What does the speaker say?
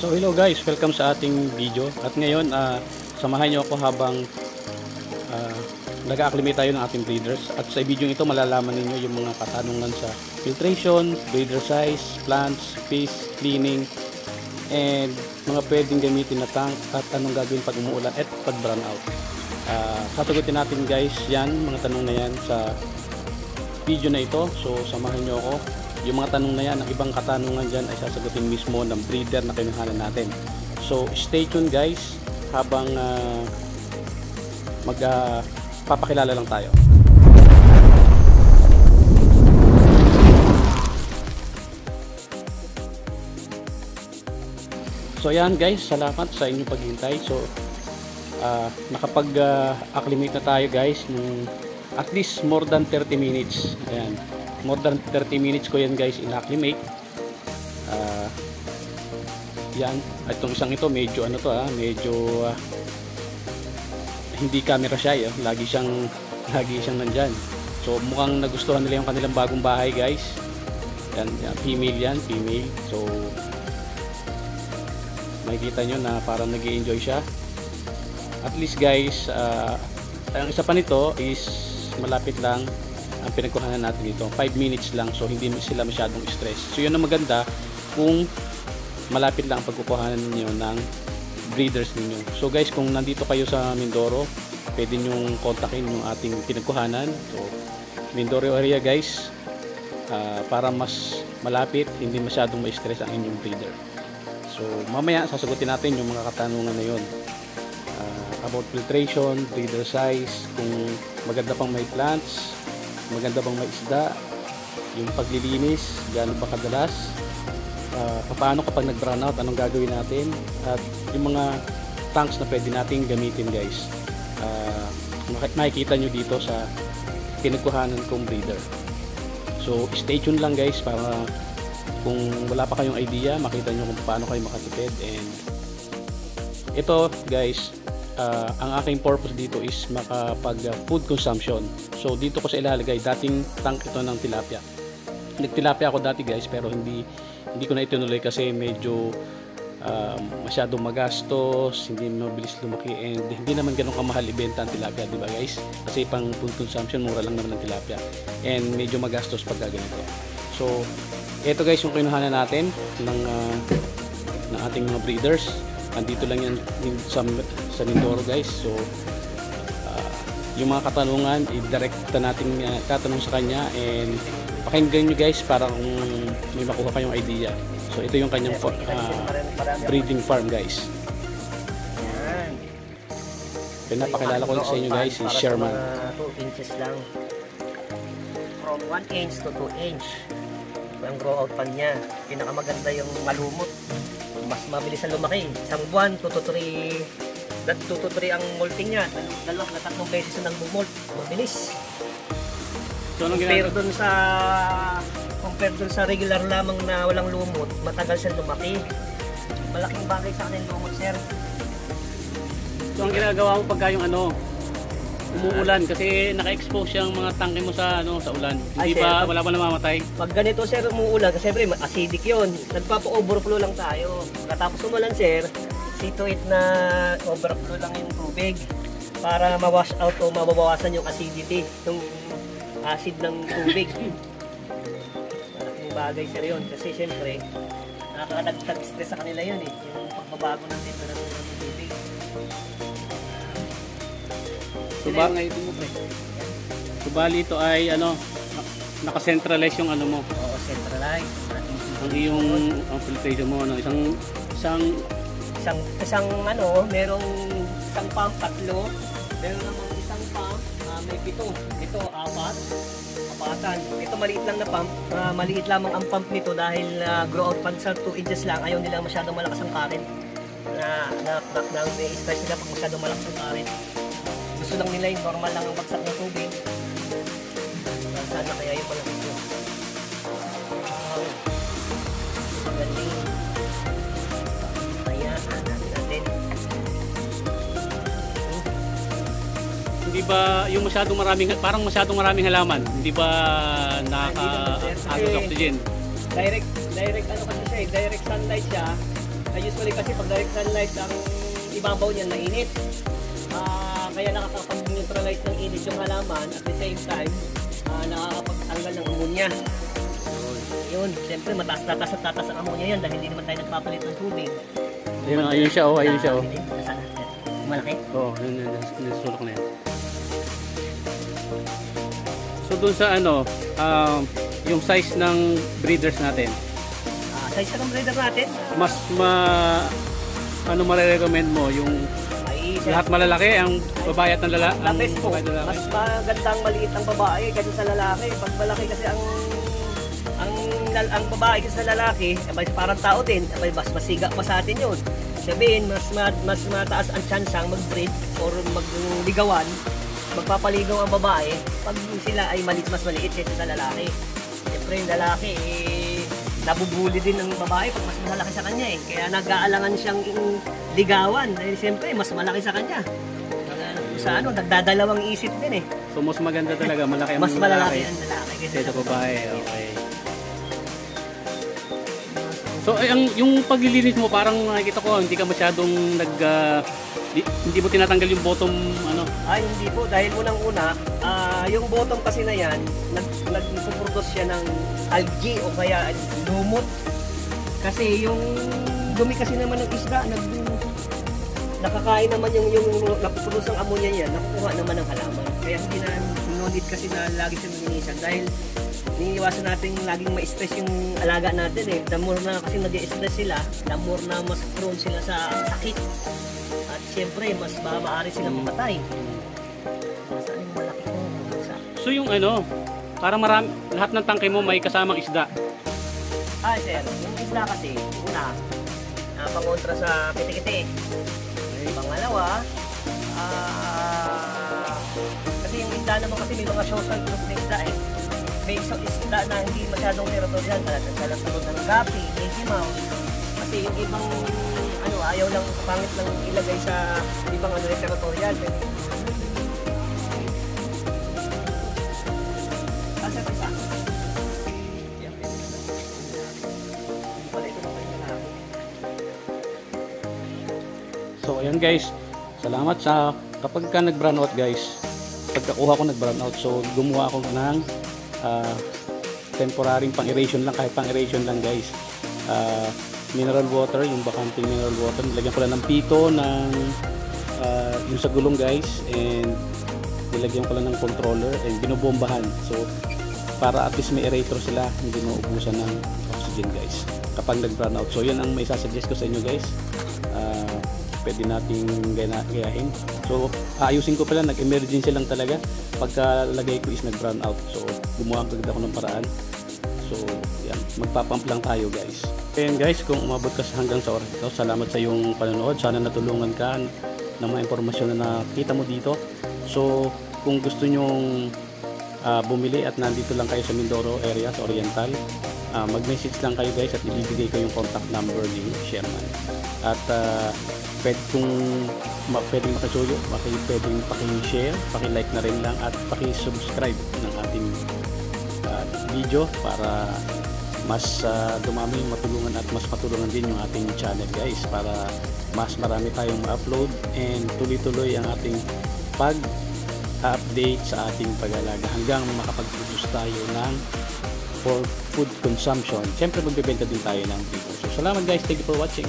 So hello guys, welcome sa ating video. At ngayon, samahan nyo ako habang nag-acclimate tayo ng ating breeders. At sa video ito, malalaman ninyo yung mga katanungan sa filtration, breeder size, plants, fish, cleaning, and mga pwedeng gamitin na tank at anong gagawin pag umuulan at pag brown out. Sasagutin natin guys yan, mga tanong na yan sa video na ito. So samahan nyo ako. Yung mga tanong na yan, ang ibang katanungan dyan ay sasagutin mismo ng breeder na kinuhanan natin. So stay tuned guys habang magpapakilala lang tayo. So yan guys, salamat sa inyong paghintay. So nakapag-acclimate na tayo guys ng at least more than 30 minutes. Ayan, more than 30 minutes ko yan guys in-acclimate. Yan, itong isang ito medyo ano to medyo hindi camera shy, lagi siyang nandyan. So mukhang nagustuhan nila yung kanilang bagong bahay guys. Yan, female. So makikita nyo na parang nag-i-enjoy siya. At least guys, ang isa pa nito is malapit lang ang pinagkuhanan natin dito, 5 minutes lang, so hindi sila masyadong stress. So yun ang maganda kung malapit lang ang pagkukuhanan niyo ng breeders ninyo. So guys, kung nandito kayo sa Mindoro, pwede nyong kontakin yung ating pinagkuhanan. So Mindoro area guys, para mas malapit, hindi masyadong ma-stress ang inyong breeder. So mamaya sasagutin natin yung mga katanungan na yun, about filtration, breeder size, kung maganda pang may plants, maganda bang may isda, yung paglilinis, gaano ba kadalas, paano kapag nag-brown out, anong gagawin natin, at yung mga tanks na pwede natin gamitin guys. Makikita nyo dito sa pinagkuhanan kong breeder. So stay tuned lang guys para kung wala pa kayong idea, makita nyo kung paano kayo makatipid. And ito guys, ang aking purpose dito is makapag food consumption. So dito ko sa ilalagay, dating tank ito ng tilapia. Nagtilapia ako dati guys, pero hindi ko na itinuloy kasi medyo masyadong magastos, hindi mabilis lumaki, and hindi naman ganun kamahal ibenta ang tilapia, di ba guys? Kasi pang food consumption, mura lang naman ang tilapia, and medyo magastos pag ganito. So ito guys yung kinuhanan natin ng ating mga breeders. Andito lang yan sa Mindoro guys. So yung mga katanungan, i-direct natin tatanong sa kanya, and pakinggan nyo guys para kung may makuha kayong idea. So ito yung kanyang breeding farm guys. Pinapakilala ko sa inyo guys si Sherman. 2 inches lang, from 1 inch to 2 inch ang grow out pan niya. Pinakamaganda yung malumot, mas mabilis ang lumaki. Isang buwan, 2 to 3 ang molting niya. Dalawang na 3 beses na nang bumolt. Mabilis. So anong Compare dun sa regular lamang na walang lumot, matagal siyang lumaki. Malaking bagay sa akin lumot, sir. So ang ginagawa mo pagka yung umuulan, kasi naka-expose yung mga tangke mo sa sa ulan. Hindi ba wala pa namamatay? Pag ganito sir umuulan, kasi siyempre acidic 'yon. Nagpapa-overflow lang tayo. Katapos umulan sir, see to it na overflow lang yung tubig para ma-wash out o mababawasan yung acidity, yung acid ng tubig. Malaking bagay sir 'yon, kasi siyempre nakakadagdag stress sa kanila 'yon yung pagbabago ng temperatura ng tubig. Subali ito ay naka-centralize yung mo. Oo, centralize. Ang iyong filtration mo, isang merong isang pump, 3. Meron namang isang pump, may 7, 4. Ito maliit lang na pump, maliit lamang ang pump nito dahil grow out pan sa 2 inches lang. Ayaw nila masyadong malakas ang current. May stress sila pag masyadong malakas ang current. Gusto lang nila yung normal lang ang bagsak ng tubig. Sana kaya yung malaki ito. Galing. Kaya natin. Hindi ba yung parang masyadong maraming halaman, hindi ba nakaka-agos oxygen? Direct direct sunlight siya. Usually kasi pag direct sunlight ang ibabaw niya mainit. Kaya nakakapag-neutralize ng init yung halaman at the same time nakakapagtanggal ng ammonia. Yun, siyempre mataas ang ammonia yan dahil hindi naman tayo nagpapalit ng tubig. Ayun siya, ayun siya. Malaki? Oo, yun, sulok na yan. So dun sa yung size ng breeders natin, Size ng breeder natin? mas marirecommend mo yung lahat malalaki, ang babae at ang lalaki? The best po. Mas magandang maliit ang babae kaysa sa lalaki. Pag malaki kasi ang babae kasi sa lalaki, parang tao din, mas masiga pa sa atin yun. Sabihin, mas mataas ang chance ang mag-breed or magligawan, magpapaligaw ang babae pag sila ay mas maliit kaysa sa lalaki. Siyempre yung lalaki, nabubuli din ng babae pag mas malaki sa kanya eh. Kaya nag-aalangan siyang ligawan dahil siyempre mas malaki sa kanya. Nagdadalawang isip din eh. So mas maganda talaga, malaki ang mas malalaki ang lalaki kaysa sa babae. Okay. So yung paglilinis mo, parang nakikita ko hindi ka masyadong hindi mo tinatanggal yung bottom hindi po, dahil unang-una yung bottom kasi na yan nagpuproduce siya ng algae o kaya lumot. Kasi yung dumi kasi naman ng isda nakakain naman yung napuproduce ng ammonia yan, nakukuha naman ng halaman. Kaya hindi na no need kasi na lagi siya mininisan dahil iniiwasan natin laging ma-stress yung alaga natin eh. The more na kasi nag-i-stress sila, the more na mas prone sila sa sakit. At siyempre, mas maaari silang mamatay. Saan yung malaki ko? So yung parang lahat ng tangke mo may kasamang isda? Sir, yung isda kasi, una, pangontra sa kiti-kiti. Pangalawa, kasi yung isda naman kasi may mga social group na isda eh. May isda na hindi masyadong territorial, talagang tulad ng gapi, Mickey Mouse. Kasi yung ibang ayaw lang, pangit lang ilagay sa ibang territorial. Asa pa isa? So ayan guys, salamat sa kapag ka nag-brown out guys, pagkakuha ko nag-brown out, so gumawa ako ng temporary pang-aeration lang, kahit pang-aeration lang guys. Mineral water, yung bakanting mineral water, nilagyan ko lang ng pito ng yung sa gulong guys, and nilagyan ko lang ng controller and binobombahan, so para at least may aerator sila, hindi maubusan ng oxygen guys kapag nag-brown out. So yan ang may sasuggest ko sa inyo guys. Pwede nating gayahin. So ayusin ko pala, nag-emergency lang talaga pagka lagay ko is nag-brown out. So gumawa agad ako ng paraan. So yan, magpapump lang tayo guys. And guys, kung umabot ka hanggang sa oras ito, salamat sa iyong panonood. Sana natulungan ka ng mga impormasyon na nakita mo dito. So kung gusto nyong bumili at nandito lang kayo sa Mindoro area, sa Oriental, mag-message lang kayo guys at ibibigay ko yung contact number ni Sherman. At pwedeng makisuyo, pwedeng paki-share, paki-like na rin lang at paki-subscribe ng ating video para mas dumami yung matulungan at mas matulungan din yung ating channel guys, para mas marami tayong ma-upload and tuloy-tuloy ang ating pag-update sa ating pag-alaga hanggang makapag-produce tayo ng for food consumption. Siyempre magbebenta din tayo ng people. So salamat guys, thank you for watching.